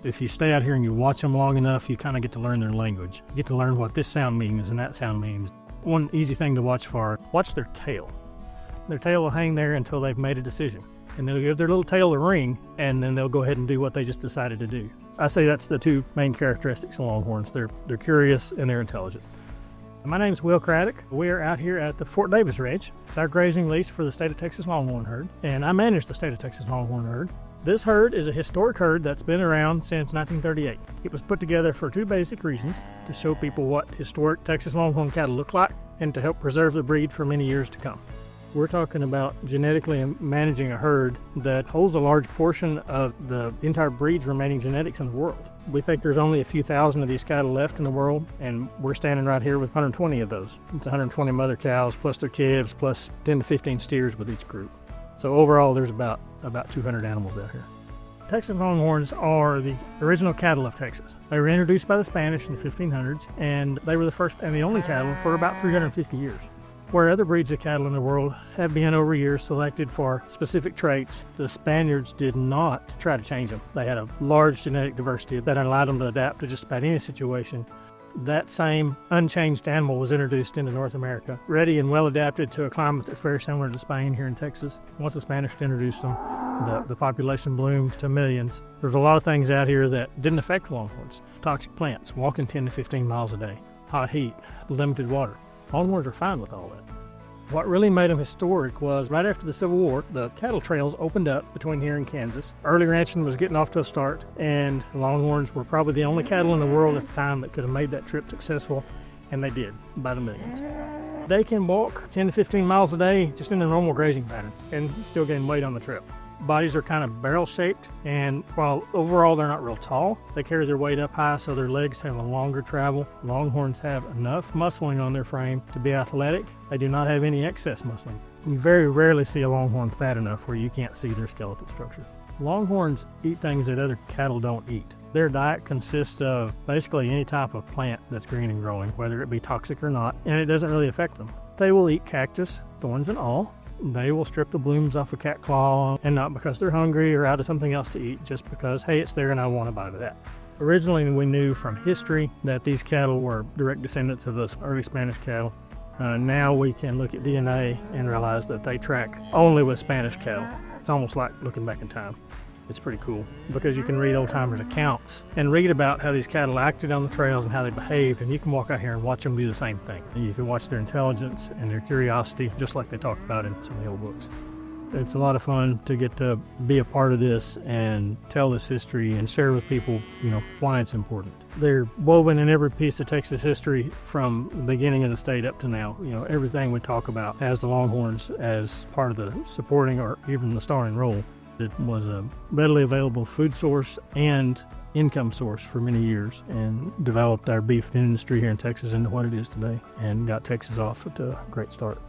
If you stay out here and you watch them long enough, you kind of get to learn their language. You get to learn what this sound means and that sound means. One easy thing to watch for, watch their tail. Their tail will hang there until they've made a decision. And they'll give their little tail a ring, and then they'll go ahead and do what they just decided to do. I say that's the two main characteristics of Longhorns. They're curious and they're intelligent. My name's Will Cradduck. We're out here at the Fort Davis Ranch. It's our grazing lease for the state of Texas Longhorn Herd, and I manage the state of Texas Longhorn Herd. This herd is a historic herd that's been around since 1938. It was put together for two basic reasons: to show people what historic Texas Longhorn cattle look like and to help preserve the breed for many years to come. We're talking about genetically managing a herd that holds a large portion of the entire breed's remaining genetics in the world. We think there's only a few thousand of these cattle left in the world, and we're standing right here with 120 of those. It's 120 mother cows plus their calves plus 10 to 15 steers with each group. So overall there's about 200 animals out here. Texas Longhorns are the original cattle of Texas. They were introduced by the Spanish in the 1500s, and they were the first and the only cattle for about 350 years. Where other breeds of cattle in the world have been over years selected for specific traits, the Spaniards did not try to change them. They had a large genetic diversity that allowed them to adapt to just about any situation. That same unchanged animal was introduced into North America, ready and well adapted to a climate that's very similar to Spain here in Texas. Once the Spanish introduced them, the population bloomed to millions. There's a lot of things out here that didn't affect Longhorns. Toxic plants, walking 10 to 15 miles a day, hot heat, limited water. Longhorns are fine with all that. What really made them historic was right after the Civil War, the cattle trails opened up between here and Kansas. Early ranching was getting off to a start, and Longhorns were probably the only cattle in the world at the time that could have made that trip successful, and they did, by the millions. They can walk 10 to 15 miles a day just in a normal grazing pattern and still gain weight on the trip. Bodies are kind of barrel-shaped, and while overall they're not real tall, they carry their weight up high so their legs have a longer travel. Longhorns have enough muscling on their frame to be athletic. They do not have any excess muscling. You very rarely see a Longhorn fat enough where you can't see their skeletal structure. Longhorns eat things that other cattle don't eat. Their diet consists of basically any type of plant that's green and growing, whether it be toxic or not, and it doesn't really affect them. They will eat cactus, thorns and all. They will strip the blooms off a cat claw, and not because they're hungry or out of something else to eat, just because, hey, it's there and I want a bite of that. Originally, we knew from history that these cattle were direct descendants of those early Spanish cattle. Now we can look at DNA and realize that they track only with Spanish cattle. It's almost like looking back in time. It's pretty cool because you can read old timers' accounts and read about how these cattle acted on the trails and how they behaved, and you can walk out here and watch them do the same thing. You can watch their intelligence and their curiosity, just like they talk about in some of the old books. It's a lot of fun to get to be a part of this and tell this history and share with people, why it's important. They're woven in every piece of Texas history from the beginning of the state up to now. Everything we talk about has the Longhorns as part of the supporting or even the starring role. It was a readily available food source and income source for many years, and developed our beef industry here in Texas into what it is today, and got Texas off to a great start.